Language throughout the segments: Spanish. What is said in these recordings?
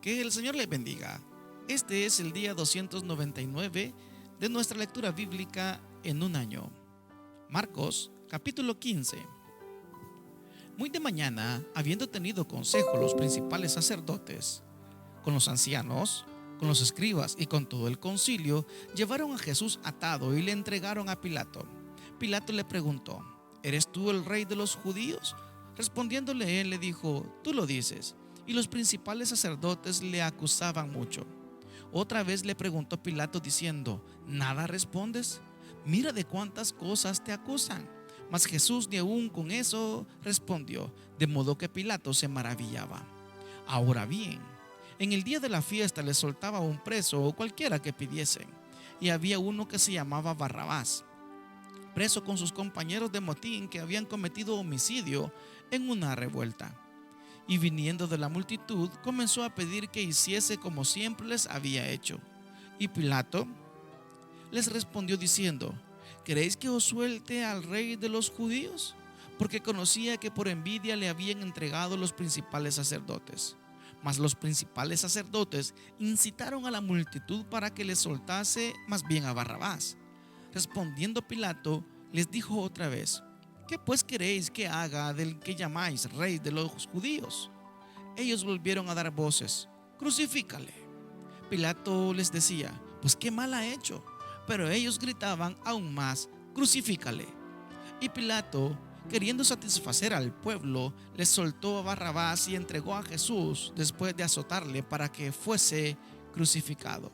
Que el Señor le bendiga. Este es el día 299 de nuestra lectura bíblica en un año. Marcos, capítulo 15. Muy de mañana, habiendo tenido consejo los principales sacerdotes, con los ancianos, con los escribas y con todo el concilio, llevaron a Jesús atado y le entregaron a Pilato. Pilato le preguntó: ¿Eres tú el rey de los judíos? Respondiéndole él le dijo: Tú lo dices. Y los principales sacerdotes le acusaban mucho. Otra vez le preguntó Pilato diciendo: ¿Nada respondes? Mira de cuántas cosas te acusan. Mas Jesús ni aun con eso respondió, de modo que Pilato se maravillaba. Ahora bien, en el día de la fiesta les soltaba un preso o cualquiera que pidiesen, y había uno que se llamaba Barrabás, preso con sus compañeros de motín que habían cometido homicidio en una revuelta. Y viniendo de la multitud, comenzó a pedir que hiciese como siempre les había hecho. Y Pilato les respondió diciendo: ¿Queréis que os suelte al rey de los judíos? Porque conocía que por envidia le habían entregado los principales sacerdotes. Mas los principales sacerdotes incitaron a la multitud para que les soltase más bien a Barrabás. Respondiendo Pilato, les dijo otra vez: ¿Qué pues queréis que haga del que llamáis rey de los judíos? Ellos volvieron a dar voces: Crucifícale. Pilato les decía: Pues qué mal ha hecho. Pero ellos gritaban aún más: Crucifícale. Y Pilato, queriendo satisfacer al pueblo, les soltó a Barrabás y entregó a Jesús después de azotarle para que fuese crucificado.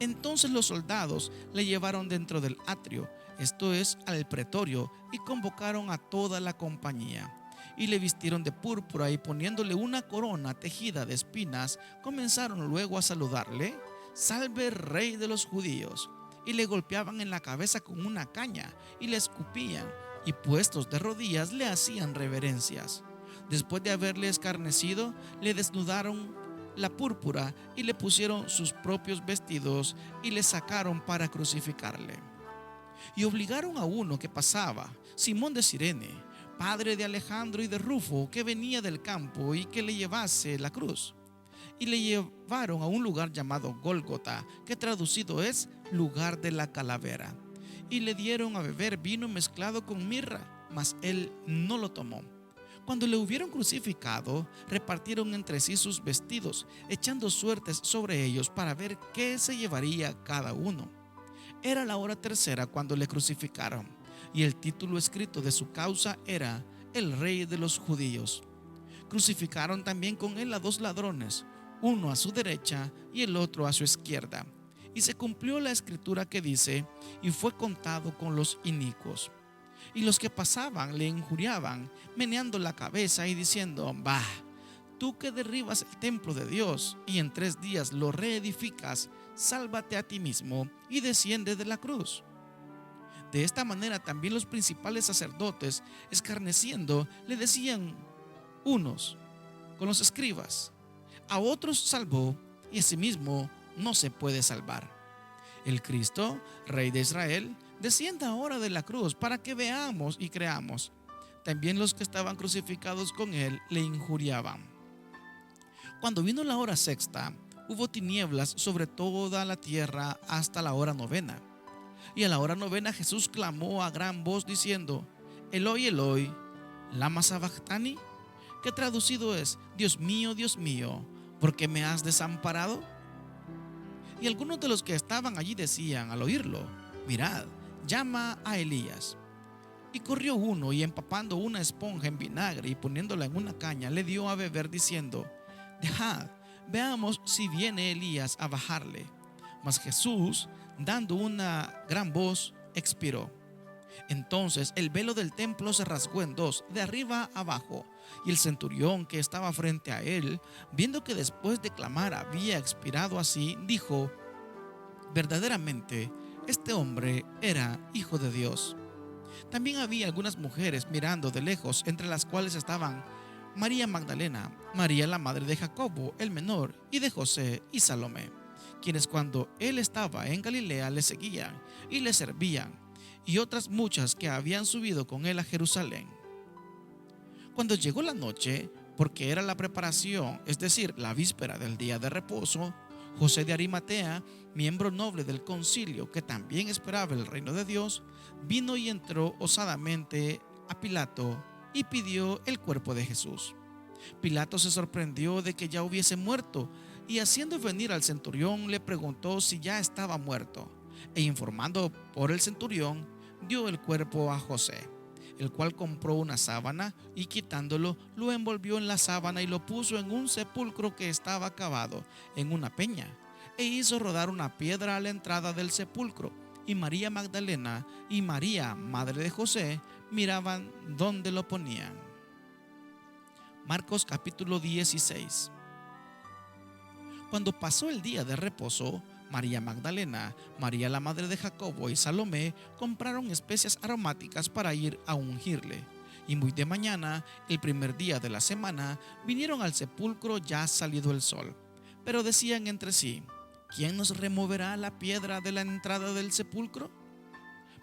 Entonces los soldados le llevaron dentro del atrio, esto es, al pretorio, y convocaron a toda la compañía. Y le vistieron de púrpura y poniéndole una corona tejida de espinas, comenzaron luego a saludarle: Salve, rey de los judíos. Y le golpeaban en la cabeza con una caña y le escupían, y puestos de rodillas le hacían reverencias. Después de haberle escarnecido, le desnudaron la púrpura y le pusieron sus propios vestidos y le sacaron para crucificarle. Y obligaron a uno que pasaba, Simón de Cirene, padre de Alejandro y de Rufo, que venía del campo, y que le llevase la cruz. Y le llevaron a un lugar llamado Gólgota, que traducido es lugar de la calavera. Y le dieron a beber vino mezclado con mirra, mas él no lo tomó. Cuando le hubieron crucificado, repartieron entre sí sus vestidos, echando suertes sobre ellos para ver qué se llevaría cada uno. Era la hora tercera cuando le crucificaron, y el título escrito de su causa era: El Rey de los Judíos. Crucificaron también con él a dos ladrones, uno a su derecha y el otro a su izquierda. Y se cumplió la escritura que dice: Y fue contado con los inicuos. Y los que pasaban le injuriaban, meneando la cabeza y diciendo: Bah, tú que derribas el templo de Dios y en 3 días lo reedificas, sálvate a ti mismo y desciende de la cruz. De esta manera también los principales sacerdotes, escarneciendo, le decían unos con los escribas: A otros salvó y a sí mismo no se puede salvar. El Cristo, Rey de Israel, descienda ahora de la cruz para que veamos y creamos. También los que estaban crucificados con él le injuriaban. Cuando vino la hora sexta, hubo tinieblas sobre toda la tierra hasta la hora novena. Y a la hora novena Jesús clamó a gran voz diciendo: Eloi, Eloi, lama sabactani, que traducido es: Dios mío, ¿por qué me has desamparado? Y algunos de los que estaban allí decían al oírlo: Mirad, llama a Elías. Y corrió uno y empapando una esponja en vinagre y poniéndola en una caña, le dio a beber diciendo: Dejad, veamos si viene Elías a bajarle. Mas Jesús, dando una gran voz, expiró. Entonces el velo del templo se rasgó en dos, de arriba abajo, y el centurión que estaba frente a él, viendo que después de clamar había expirado así, dijo: Verdaderamente, este hombre era hijo de Dios. También había algunas mujeres mirando de lejos, entre las cuales estaban María Magdalena, María la madre de Jacobo el menor y de José y Salomé, quienes cuando él estaba en Galilea le seguían y le servían, y otras muchas que habían subido con él a Jerusalén. Cuando llegó la noche, porque era la preparación, es decir, la víspera del día de reposo, José de Arimatea, miembro noble del concilio que también esperaba el reino de Dios, vino y entró osadamente a Pilato y pidió el cuerpo de Jesús. Pilato se sorprendió de que ya hubiese muerto y haciendo venir al centurión le preguntó si ya estaba muerto, e informando por el centurión, dio el cuerpo a José, el cual compró una sábana y quitándolo, lo envolvió en la sábana y lo puso en un sepulcro que estaba cavado en una peña, e hizo rodar una piedra a la entrada del sepulcro. Y María Magdalena y María, madre de José, miraban dónde lo ponían. Marcos capítulo 16. Cuando pasó el día de reposo, María Magdalena, María la madre de Jacobo y Salomé compraron especias aromáticas para ir a ungirle. Y muy de mañana, el primer día de la semana, vinieron al sepulcro ya salido el sol. Pero decían entre sí: ¿quién nos removerá la piedra de la entrada del sepulcro?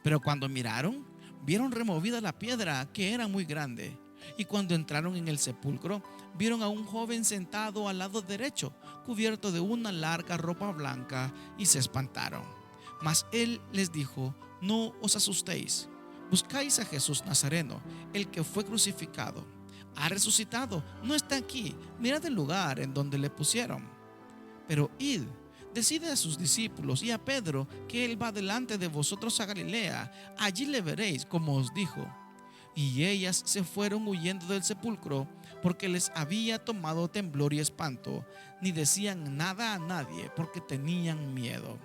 Pero cuando miraron, vieron removida la piedra, que era muy grande. Y cuando entraron en el sepulcro, vieron a un joven sentado al lado derecho, cubierto de una larga ropa blanca, y se espantaron. Mas él les dijo: no os asustéis, buscáis a Jesús Nazareno, el que fue crucificado. Ha resucitado, no está aquí, mirad el lugar en donde le pusieron. Pero id, decide a sus discípulos y a Pedro que él va delante de vosotros a Galilea, allí le veréis como os dijo. Y ellas se fueron huyendo del sepulcro, porque les había tomado temblor y espanto, ni decían nada a nadie, porque tenían miedo.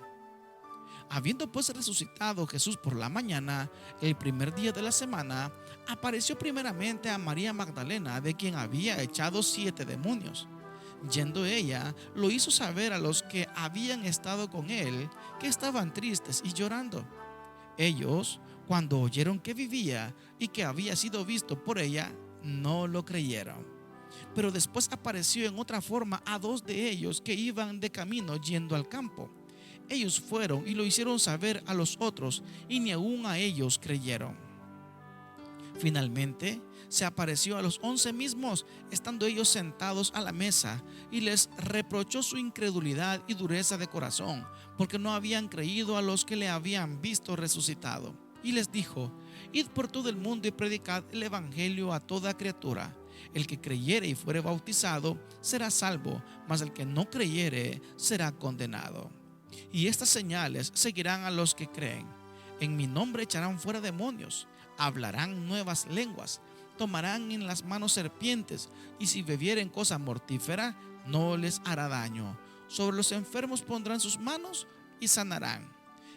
Habiendo pues resucitado Jesús por la mañana, el primer día de la semana, apareció primeramente a María Magdalena, de quien había echado 7 demonios. Yendo ella, lo hizo saber a los que habían estado con él, que estaban tristes y llorando. Ellos, cuando oyeron que vivía y que había sido visto por ella, no lo creyeron. Pero después apareció en otra forma a 2 de ellos que iban de camino yendo al campo. Ellos fueron y lo hicieron saber a los otros, y ni aun a ellos creyeron. Finalmente, se apareció a los 11 mismos, estando ellos sentados a la mesa, y les reprochó su incredulidad y dureza de corazón, porque no habían creído a los que le habían visto resucitado. Y les dijo: id por todo el mundo y predicad el evangelio a toda criatura. El que creyere y fuere bautizado será salvo, mas el que no creyere será condenado. Y estas señales seguirán a los que creen: en mi nombre echarán fuera demonios, hablarán nuevas lenguas, tomarán en las manos serpientes, y si bebieren cosa mortífera, no les hará daño. Sobre los enfermos pondrán sus manos y sanarán.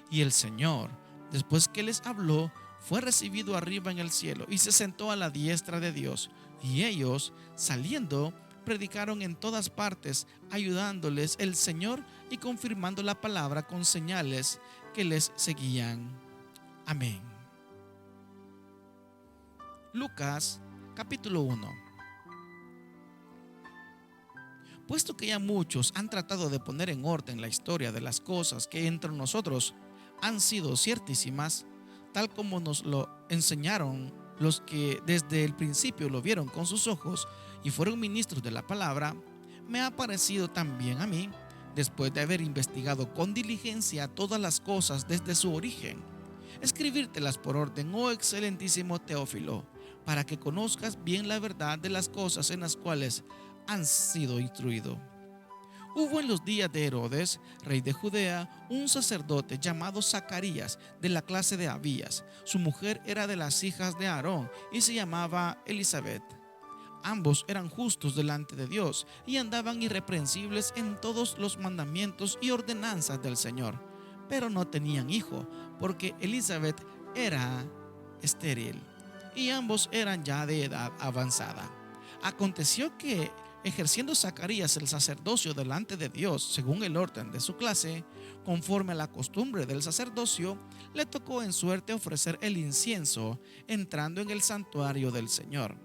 Y el Señor, después que les habló, fue recibido arriba en el cielo y se sentó a la diestra de Dios. Y ellos, saliendo, predicaron en todas partes, ayudándoles el Señor y confirmando la palabra con señales que les seguían. Amén. Lucas capítulo 1. Puesto que ya muchos han tratado de poner en orden la historia de las cosas que entre nosotros han sido ciertísimas, tal como nos lo enseñaron los que desde el principio lo vieron con sus ojos y fueron ministros de la palabra, me ha parecido también a mí, después de haber investigado con diligencia todas las cosas desde su origen, escribírtelas por orden, oh excelentísimo Teófilo, para que conozcas bien la verdad de las cosas en las cuales han sido instruido. Hubo en los días de Herodes, rey de Judea, un sacerdote llamado Zacarías, de la clase de Abías. Su mujer era de las hijas de Aarón y se llamaba Elisabet. Ambos eran justos delante de Dios y andaban irreprensibles en todos los mandamientos y ordenanzas del Señor, pero no tenían hijo, porque Elisabet era estéril y ambos eran ya de edad avanzada. Aconteció que, ejerciendo Zacarías el sacerdocio delante de Dios según el orden de su clase, conforme a la costumbre del sacerdocio, le tocó en suerte ofrecer el incienso entrando en el santuario del Señor.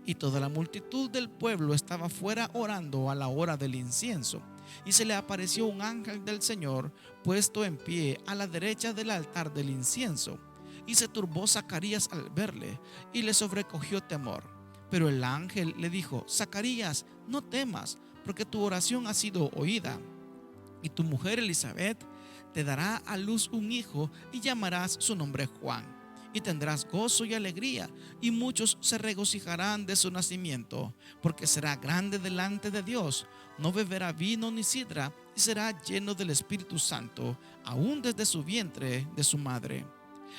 Y toda la multitud del pueblo estaba fuera orando a la hora del incienso. Y se le apareció un ángel del Señor puesto en pie a la derecha del altar del incienso. Y se turbó Zacarías al verle, y le sobrecogió temor. Pero el ángel le dijo: Zacarías, no temas, porque tu oración ha sido oída, y tu mujer Elizabeth te dará a luz un hijo y llamarás su nombre Juan. Y tendrás gozo y alegría, y muchos se regocijarán de su nacimiento, porque será grande delante de Dios. No beberá vino ni sidra, y será lleno del Espíritu Santo, aún desde su vientre de su madre.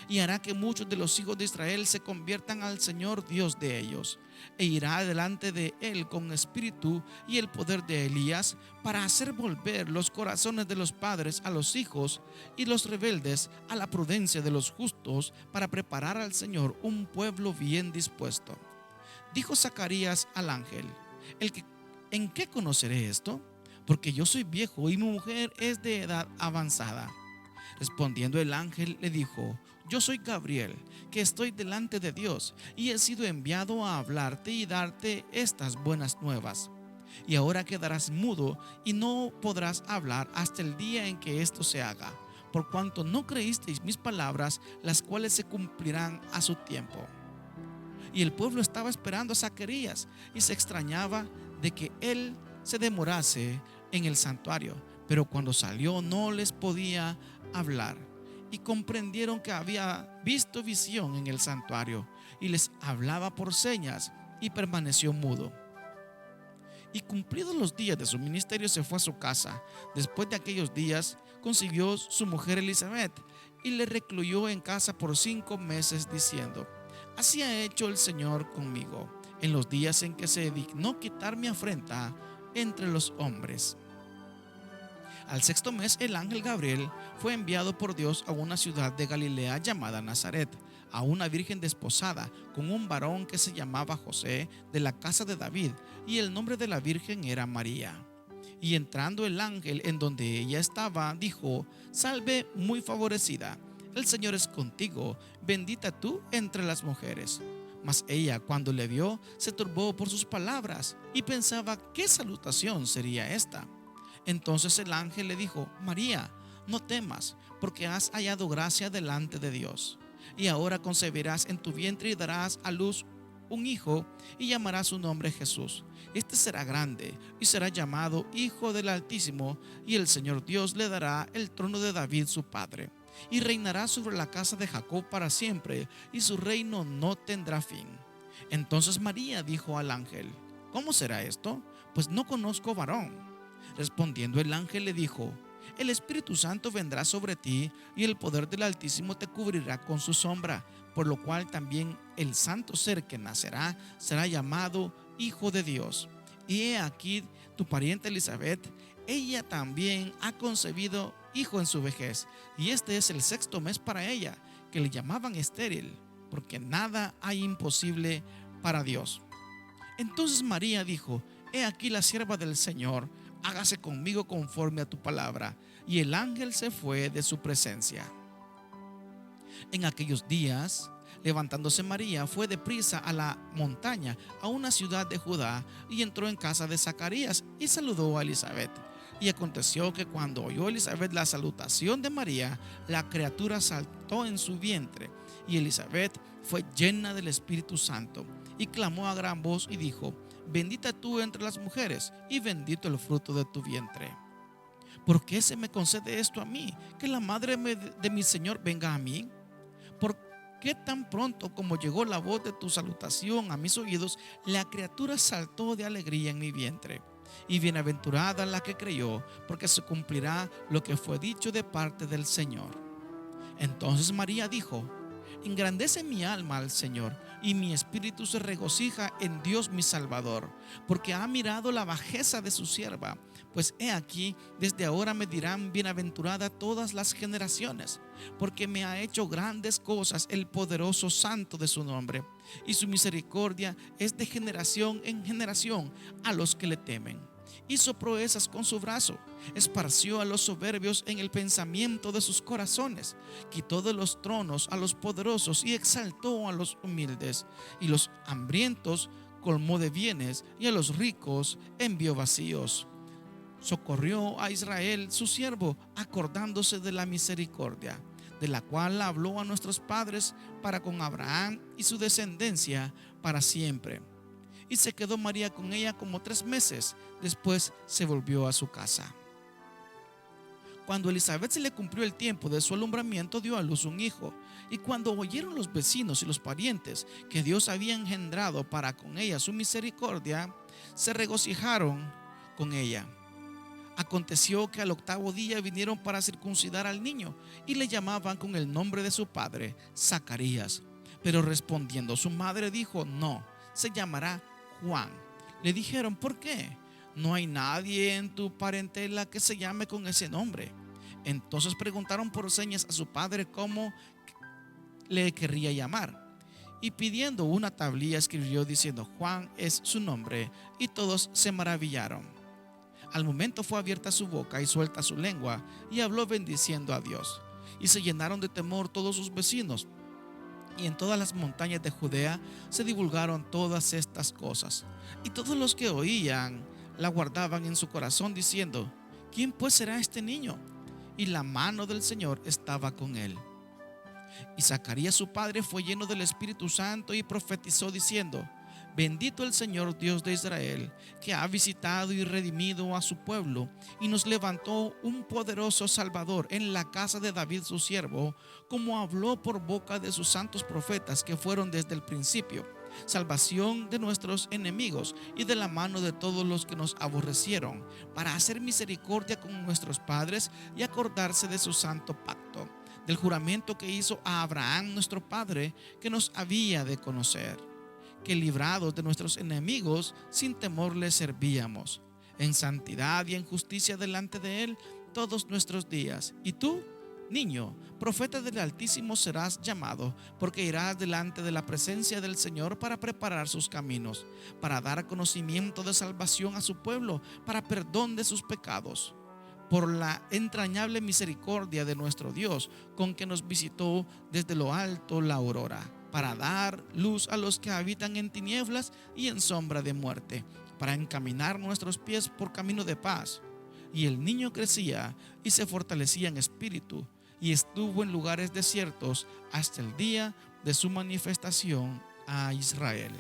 Y hará que muchos de los hijos de Israel se conviertan al Señor Dios de ellos, e irá delante de él con espíritu y el poder de Elías, para hacer volver los corazones de los padres a los hijos, y los rebeldes a la prudencia de los justos, para preparar al Señor un pueblo bien dispuesto. Dijo Zacarías al ángel: ¿En qué conoceré esto? Porque yo soy viejo y mi mujer es de edad avanzada. Respondiendo el ángel le dijo: Yo soy Gabriel, que estoy delante de Dios, y he sido enviado a hablarte y darte estas buenas nuevas. Y ahora quedarás mudo y no podrás hablar hasta el día en que esto se haga, por cuanto no creísteis mis palabras, las cuales se cumplirán a su tiempo. Y el pueblo estaba esperando a Zacarías y se extrañaba de que él se demorase en el santuario, pero cuando salió no les podía hablar, y comprendieron que había visto visión en el santuario, y les hablaba por señas, y permaneció mudo. Y cumplidos los días de su ministerio se fue a su casa. Después de aquellos días concibió su mujer Elizabeth, y le recluyó en casa por 5 meses, diciendo: Así ha hecho el Señor conmigo en los días en que se dignó quitar mi afrenta entre los hombres. Al 6.º mes, el ángel Gabriel fue enviado por Dios a una ciudad de Galilea llamada Nazaret, a una virgen desposada con un varón que se llamaba José, de la casa de David, y el nombre de la virgen era María. Y entrando el ángel en donde ella estaba, dijo: Salve, muy favorecida, el Señor es contigo, bendita tú entre las mujeres. Mas ella, cuando le vio, se turbó por sus palabras, y pensaba qué salutación sería esta. Entonces el ángel le dijo: María, no temas, porque has hallado gracia delante de Dios. Y ahora concebirás en tu vientre y darás a luz un hijo, y llamarás su nombre Jesús. Este será grande y será llamado Hijo del Altísimo, y el Señor Dios le dará el trono de David su padre, y reinará sobre la casa de Jacob para siempre, y su reino no tendrá fin. Entonces María dijo al ángel: ¿Cómo será esto? Pues no conozco varón. Respondiendo el ángel le dijo: El Espíritu Santo vendrá sobre ti, y el poder del Altísimo te cubrirá con su sombra, por lo cual también el santo ser que nacerá será llamado Hijo de Dios. Y he aquí tu pariente Elizabeth, ella también ha concebido hijo en su vejez, y este es el 6.º mes para ella, que le llamaban estéril, porque nada hay imposible para Dios. Entonces María dijo: He aquí la sierva del Señor, hágase conmigo conforme a tu palabra. Y el ángel se fue de su presencia. En aquellos días, levantándose María, fue deprisa a la montaña, a una ciudad de Judá, y entró en casa de Zacarías y saludó a Elizabeth. Y aconteció que cuando oyó Elizabeth la salutación de María, la criatura saltó en su vientre, y Elizabeth fue llena del Espíritu Santo, y clamó a gran voz y dijo: Bendita tú entre las mujeres, y bendito el fruto de tu vientre. ¿Por qué se me concede esto a mí, que la madre de mi Señor venga a mí? ¿Por qué tan pronto como llegó la voz de tu salutación a mis oídos, la criatura saltó de alegría en mi vientre? Y bienaventurada la que creyó, porque se cumplirá lo que fue dicho de parte del Señor. Entonces María dijo: Engrandece mi alma al Señor, y mi espíritu se regocija en Dios mi Salvador, porque ha mirado la bajeza de su sierva. Pues he aquí, desde ahora me dirán bienaventurada todas las generaciones, porque me ha hecho grandes cosas el poderoso santo de su nombre, y su misericordia es de generación en generación a los que le temen. Hizo proezas con su brazo, esparció a los soberbios en el pensamiento de sus corazones, quitó de los tronos a los poderosos y exaltó a los humildes, y los hambrientos colmó de bienes, y a los ricos envió vacíos. Socorrió a Israel su siervo, acordándose de la misericordia, de la cual habló a nuestros padres para con Abraham y su descendencia para siempre. y se quedó María con ella como 3 meses. Después se volvió a su casa. Cuando a Elizabeth se le cumplió el tiempo de su alumbramiento, dio a luz un hijo. Y cuando oyeron los vecinos y los parientes que Dios había engendrado para con ella su misericordia, se regocijaron con ella. Aconteció que al 8º día vinieron para circuncidar al niño y le llamaban con el nombre de su padre, Zacarías. Pero respondiendo su madre dijo: no, se llamará Juan. Le dijeron: ¿por qué? No hay nadie en tu parentela que se llame con ese nombre. Entonces preguntaron por señas a su padre cómo le querría llamar. Y pidiendo una tablilla escribió diciendo: Juan es su nombre. Y todos se maravillaron. Al momento fue abierta su boca y suelta su lengua, y habló bendiciendo a Dios. Y se llenaron de temor todos sus vecinos. Y en todas las montañas de Judea se divulgaron todas estas cosas. Y todos los que oían la guardaban en su corazón, diciendo: ¿quién pues será este niño? Y la mano del Señor estaba con él. Y Zacarías su padre fue lleno del Espíritu Santo y profetizó diciendo: bendito el Señor Dios de Israel, que ha visitado y redimido a su pueblo, y nos levantó un poderoso Salvador en la casa de David su siervo, como habló por boca de sus santos profetas que fueron desde el principio, salvación de nuestros enemigos y de la mano de todos los que nos aborrecieron, para hacer misericordia con nuestros padres y acordarse de su santo pacto, del juramento que hizo a Abraham nuestro padre, que nos había de conocer, que librados de nuestros enemigos sin temor le servíamos, en santidad y en justicia delante de él todos nuestros días. Y tú, niño, profeta del Altísimo serás llamado, porque irás delante de la presencia del Señor para preparar sus caminos, para dar conocimiento de salvación a su pueblo, para perdón de sus pecados, por la entrañable misericordia de nuestro Dios, con que nos visitó desde lo alto la aurora, para dar luz a los que habitan en tinieblas y en sombra de muerte, para encaminar nuestros pies por camino de paz. Y el niño crecía y se fortalecía en espíritu, y estuvo en lugares desiertos hasta el día de su manifestación a Israel.